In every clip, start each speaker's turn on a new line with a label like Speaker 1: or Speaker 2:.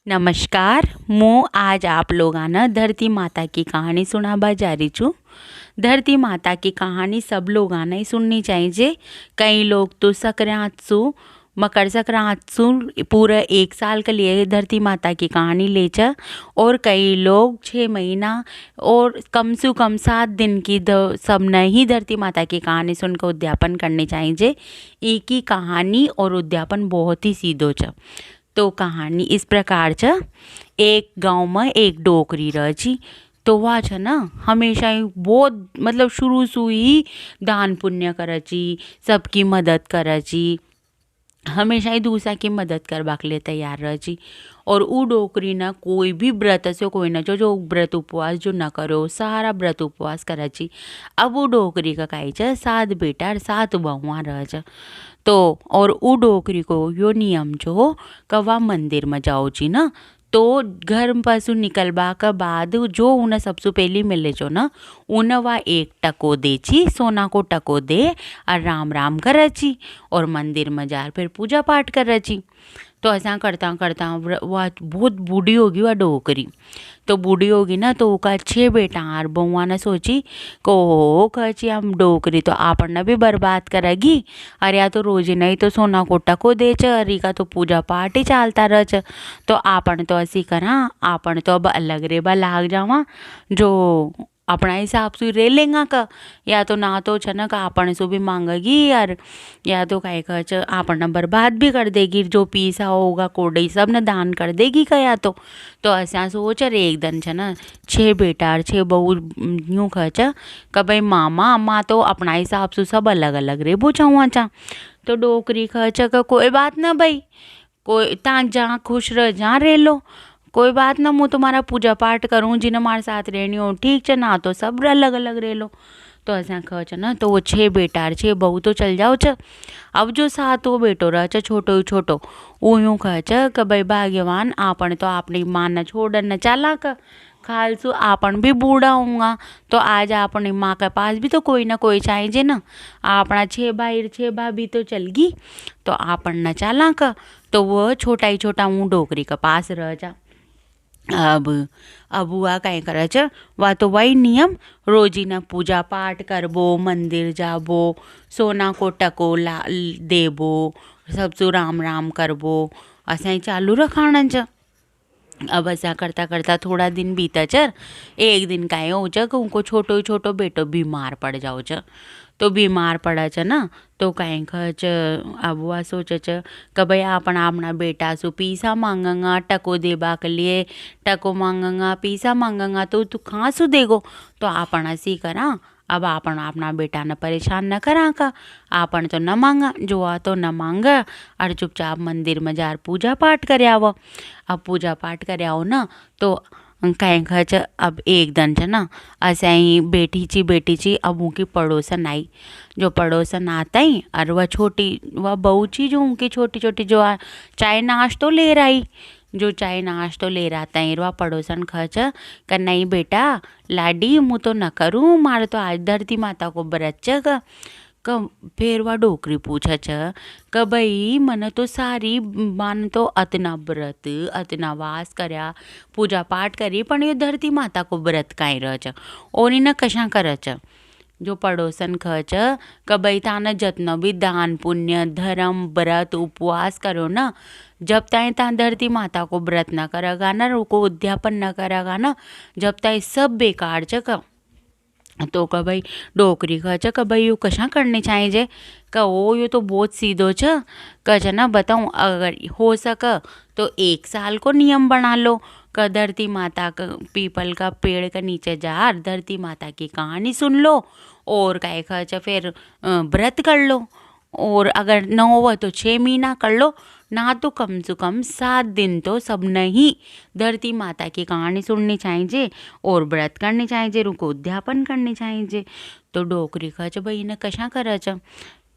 Speaker 1: नमस्कार। मैं आज आप लोगाना धरती माता की कहानी सुनाबा जा रही छू। धरती माता की कहानी सब लोगाना ही सुननी चाहिए। कई लोग तो संक्रांत सु मकर संक्रांत सु पूरा एक साल के लिए धरती माता की कहानी ले च, और कई लोग 6 महीना और कम से कम 7 दिन की सब नहीं धरती माता की कहानी सुनकर उद्यापन करनी चाहिए। एक ही कहानी और उद्यापन बहुत ही सीधो छ। तो कहानी इस प्रकार छ। एक गांव में एक डोकरी रह छी। तो वह छ ना हमेशा ही बहुत मतलब शुरू से ही दान पुण्य करे छी, सबकी मदद करे छी, हमेशा ही दूसरा की मदद करबा के लिए तैयार रह छी। और ऊ डोकरी ना कोई भी व्रत से कोई ना जो व्रत उपवास जो न करो सारा व्रत उपवास करे छी। अब वो डोकरी का काई छ 7 बेटा और 7 बहुआ रह छ। तो और ऊ डोकरी को यो नियम जो कवा मंदिर में जाओ छी ना, तो घर पासु निकलबा के बाद जो उन्हें सबसे पहली मिले जो ना उन्हें वह एक टको दे छी, सोना को टको दे और राम राम करे छी और मंदिर में जा फिर पूजा पाठ करे छी। तो ऐसा करता करता वह बहुत बूढ़ी होगी वह डोकरी। तो बूढ़ी होगी ना तो उसका 6 बेटा और बउआ ने सोची को कची हम डोकरी तो आपन भी बर्बाद करेगी। अरे या तो रोज नहीं तो सोना को टको दे च, अरे का तो पूजा पाठ ही चलता रह च। तो आपन तो ऐसी करा, आपन तो अब अलग रेबा लाग जावा जो अपना हिसाब से रे लेंगा का, या तो ना तो छनक आपन से भी मांगेगी और या तो काय कह आपन बर्बाद भी कर देगी, जो पीसा होगा कोडई सब न दान कर देगी का। या तो ऐसा सोच रे एक दिन छना 6 बेटा और 6 बहू यूँ खच क भाई मामा माँ तो अपना हिसाब से सब अलग अलग रे बुझाऊँ चा। तो डोकरी खच कोई बात ना भाई, कोई ता जहाँ खुश रह जहाँ रह लो, कोई बात ना मैं तुम्हारा पूजा पाठ करूँ जिन्हें हमारे साथ रहनी हो ठीक च, ना तो सब अलग अलग रह लो। तो ऐसा कह ना तो वो 6 बेटा और 6 बहू तो चल जाओ च। अब जो 7 वो बेटो रह च छोटो छोटो वो यूँ कह च भाई भाग्यवान आपन तो अपनी माँ न छोड़ न चाला का खालसू आपन भी बूढ़ा होऊंगा तो आज अपनी माँ के पास भी तो कोई ना कोई चाहिए ना। अपना 6 भाई 6 भाभी तो चलगी तो आपन न चाला का। तो वो छोटा ही छोटा ऊँ डोकरी के पास रह जा। अब हुआ कहीं करे च वह तो वही नियम रोजी न पूजा पाठ करबो, मंदिर जाबो, सोना को टको ला देबो, सबसे राम राम करबो, ऐसा ही चालू रखाना च। अब ऐसा करता करता थोड़ा दिन बीता चर। एक दिन का हो च उनको छोटो छोटो बेटो बीमार पड़ जाओ च। तो बीमार पड़ा च ना तो कहीं खच अब वह सोचे च कि भाई अपन अपना बेटा सु पीसा मांगेगा टको देबा के लिए, टको मांगेगा पीसा मांगेगा तो तू कहाँ सु देगो। तो अपन ऐसी करा, अब आपन अपना बेटा न परेशान न करा का, आपन तो न मांगा जो आ तो न मांगा और चुपचाप मंदिर में जार पूजा पाठ करे आवो। अब पूजा पाठ करे आओ ना तो कहीं खच अब एक दिन छ ना ऐसे ही बेटी ची अब उनकी पड़ोसन आई। जो पड़ोसन आता ही और वह छोटी वह बहू ची जो उनकी छोटी छोटी जो चाय नाश्तो ले रही, जो चाय नाश्तो ले रहा था वह पड़ोसन खच कर नहीं बेटा लाडी मुँह तो न करूँ मारे तो आज धरती माता को व्रत च फिर वह डोकरी पूछा छ क भाई मन तो सारी मन तो अतना व्रत अतना वास करया पूजा पाठ करी पण ये धरती माता को व्रत काई रह छ और न कशा कर छ। जो पड़ोसन खच क भाई ताना जतना भी दान पुण्य धर्म व्रत उपवास करो ना, जब ताई ता धरती माता को व्रत न करेगा ना उनको उद्यापन न करेगा ना, जब ताई सब बेकार छ का। तो का भाई डोकरी खच का भाई यू कशा करनी चाहिए का ओ यो तो बहुत सीधो छ कच ना बताऊँ अगर हो सका तो 1 साल को नियम बना लो का धरती माता का पीपल का पेड़ के नीचे जा धरती माता की कहानी सुन लो और काय खच फिर व्रत कर लो, और अगर न हो तो 6 महीना कर लो, ना तो कम से कम 7 दिन तो सब नहीं धरती माता की कहानी सुननी चाहिए और व्रत करनी चाहिए, उनको उद्यापन करनी चाहिए। तो डोकरी खच भाई ने कशा कर च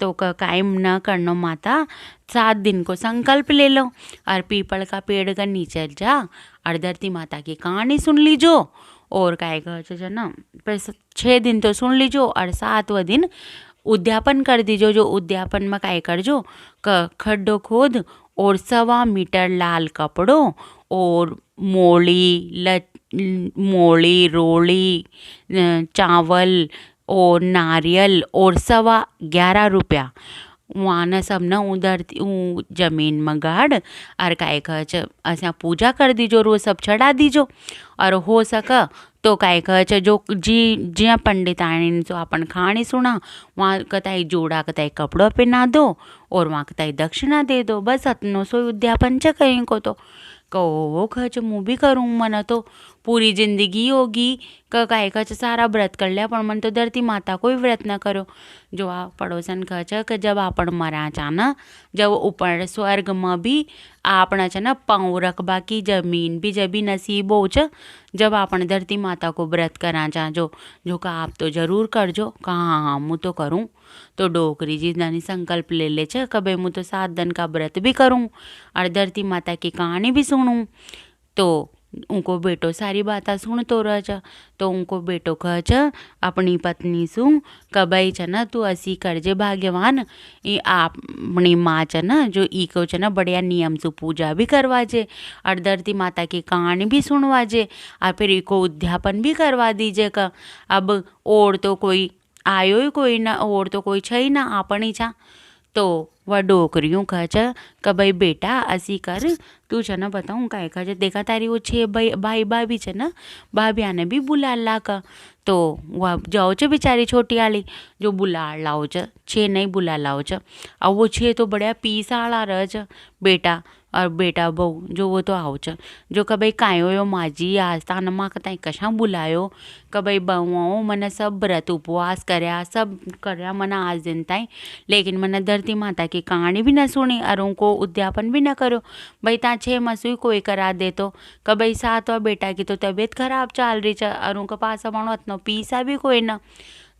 Speaker 1: तो कायम न करनो माता 7 दिन को संकल्प ले लो और पीपल का पेड़ का नीचे जा और धरती माता की कहानी सुन लीजो और काय कह ना 6 दिन तो सुन लीजो और 7वां दिन उद्यापन कर दीजो। जो उद्यापन में काय करजो खड्डो खोद और 1.25 मीटर लाल कपड़ों और मोली रोली चावल और नारियल और 11.25 रुपया वहाँ न सब न उधर जमीन में गाड़ और काय कह असा पूजा कर दीजो, रोज सब चढ़ा दीजो। और हो सका तो काय कह जो जी ज्या पंडिताणी जो अपन कहानी सुना वहाँ कताई जोड़ा कताई कपड़ो पहना दो और वहाँ कताई दक्षिणा दे दो। बस अतनो सो उद्यापन च कहीं को तो कहो खच मुँह भी करूँ मन तो पूरी जिंदगी होगी काय कच सारा व्रत कर लिया पर मन तो धरती माता कोई व्रत न करो। जो आ पड़ोसन कच कि जब आपण मरा चाना जब ऊपर स्वर्ग में भी आपना छ न पाँव रखबा की जमीन भी जब भी नसीब हो च जब आपण धरती माता को व्रत करा चा जो का आप तो जरूर कर जो कहाँ हाँ मुँह तो करूँ। तो डोकरी जी नानी संकल्प ले ले छ कभी मुँह तो 7 दिन का व्रत भी करूँ और धरती माता की कहानी भी सुनूँ। तो उनको बेटो सारी बातें सुनतो रह छ। तो उनको बेटो कह छ अपनी पत्नी सु कबई छ न तू असी करजे भाग्यवान ये अपनी माँ छ न जो ई को छ न बढ़िया नियम से पूजा भी करवा जे और धरती माता की कहानी भी सुनवा जे और फिर इको उद्यापन भी करवा दीजे का। अब और तो कोई आयो ही कोई ना और तो कोई छ ही ना आपनी छा। तो वह डोकरियों कह छ कि भाई बेटा असी कर तू छ न बताऊँ काय कह देखा तारी वो 6 भाई भाभी छ न भाभिया ने भी बुला ला का। तो वह जाओ छ बेचारी छोटी आली जो बुला लाओ छ 6 नहीं बुला लाओ छ। अब वो 6 तो बढ़िया पीस आला रह छ बेटा और बेटा बहू जो वो तो आओ छ जो कभी कायो यो माजी आज तान माँ कताई कशा बुलायो कभी बहुओं मन सब व्रत उपवास करया सब करया मन आज दिन ताई लेकिन मन धरती माता की कहानी भी न सुनी और उनको उद्यापन भी न करो। भाई ता 6 मसुई कोई करा दे तो कभी 7वां बेटा की तो तबीयत खराब चल रही छ और उनका पास मानो इतना पीसा भी कोई न।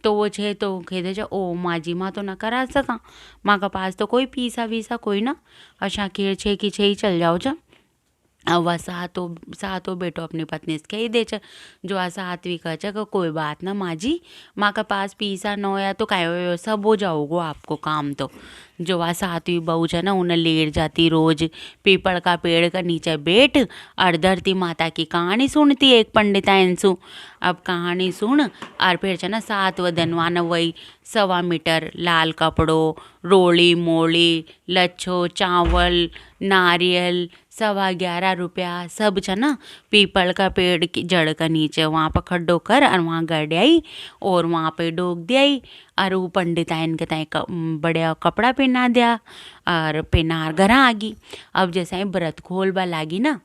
Speaker 1: तो वो 6 तो खेदे छ ओ माजी माँ तो न करा सका माँ का पास तो कोई पीसा वीसा कोई ना अच्छा खेर 6 की 6 ही चल जाओ छ। अब वह सातो बेटो अपनी पत्नी से कही दे छ जो आ 7वीं कह छ कोई बात ना माँ जी माँ का पास पीसा न होया तो काय सब हो जाओगो आपको काम। तो जो आ 7वीं बहू छ ना उन्हें लेट जाती रोज पीपल का पेड़ का नीचे बैठ और धरती माता की कहानी सुनती एक पंडिताइन सु। अब कहानी सुन और फिर छ ना 7वें दिन वही 1.25 मीटर लाल कपड़ो रोली मोली लच्छो चावल नारियल 11.25 रुपया सब छ ना पीपल का पेड़ की जड़ का नीचे वहाँ पर खड्डो कर और वहाँ गड़ आई और वहाँ पे डोक दियाई और वो पंडिताइन के ताई बढ़िया कपड़ा पहना दिया और पहना घर आ गई। अब जैसे ही व्रत खोलबा लागी ना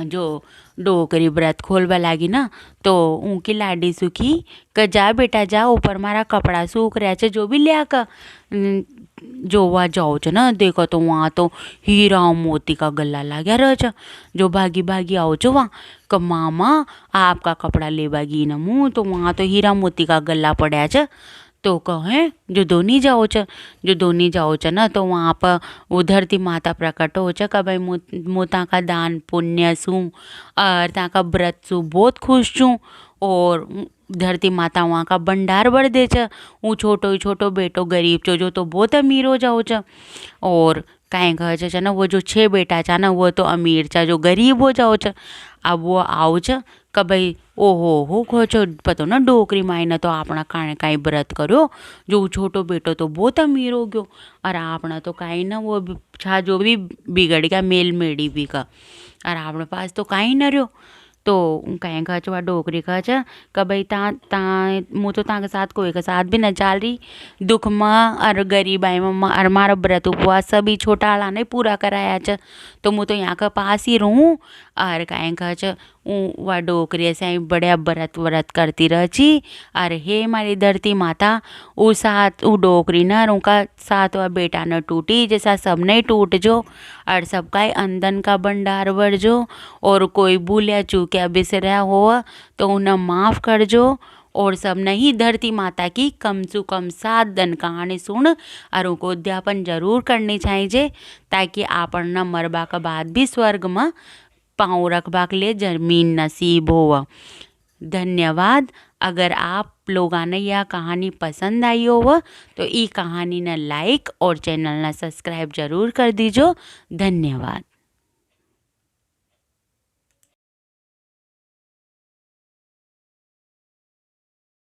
Speaker 1: जो डोकरी व्रत खोलबा लागी ना तो उनकी लाडी सुखी क जा बेटा जा ऊपर मारा कपड़ा सूख रहा है जो भी लिया का जो वहाँ जाओ छ ना देखो तो वहाँ तो हीरा और मोती का गला लगा रह छ। जो भागी भागी आओ छ वहाँ क मामा आपका कपड़ा लेबागी न मुँह तो वहाँ तो हीरा मोती का गला पड़ा छ। तो कहें जो दोनी जाओ छ ना तो वहाँ पर वो धरती माता प्रकट हो छ भाई मु ताका दान पुण्य सू और ताका व्रत सू बहुत खुश छूँ और धरती माता वहाँ का भंडार भर दे छ। वो छोटो बेटो गरीब छो जो तो बहुत अमीर हो जाओ छ और काहे कह छ ना वो जो 6 बेटा छ ना वो तो अमीर छ जो गरीब हो जाओ छ। अब वो आओ छ कि भाई ओहो हो खोचो पतो ना डोकरी माई ने तो आपना काने काई व्रत करो जो छोटो बेटो तो बहुत अमीर हो गयो और आपना तो काई ना वो छा जो भी बिगड़ गया मेल मेड़ी भी का और आपने पास तो काई न रहो। तो कहीं कह चुआ डोकरी कह च कि भाई मुँह तो ताके साथ कोई के साथ भी न चाल रही दुख में और गरीब आई में और मारा व्रत उपवास सभी छोटा आला ने पूरा कराया छ। तो मुँह तो यहाँ का पास ही रहूँ और कहीं कह च वह डोकरी ऐसे बढ़िया व्रत करती रह छी और हे मारी धरती माता उ डोकरी न उनका 7वां बेटा न टूटी जैसा सब नहीं टूट जो और सबका अंदन का भंडार भर जो और कोई भूलिया चूकिया बिसरा हो तो उन्हें माफ़ कर जो और सब नहीं धरती माता की कम से कम 7 दिन कहानी सुन और उनको उद्यापन जरूर करनी चाहिए ताकि आपन न मरबा के बाद भी स्वर्ग में पाँव रखबा के लिए जमीन नसीब हो। धन्यवाद। अगर आप लोगों ने यह कहानी पसंद आई हो तो ई कहानी ने लाइक और चैनल ने सब्सक्राइब जरूर कर दीजो। धन्यवाद।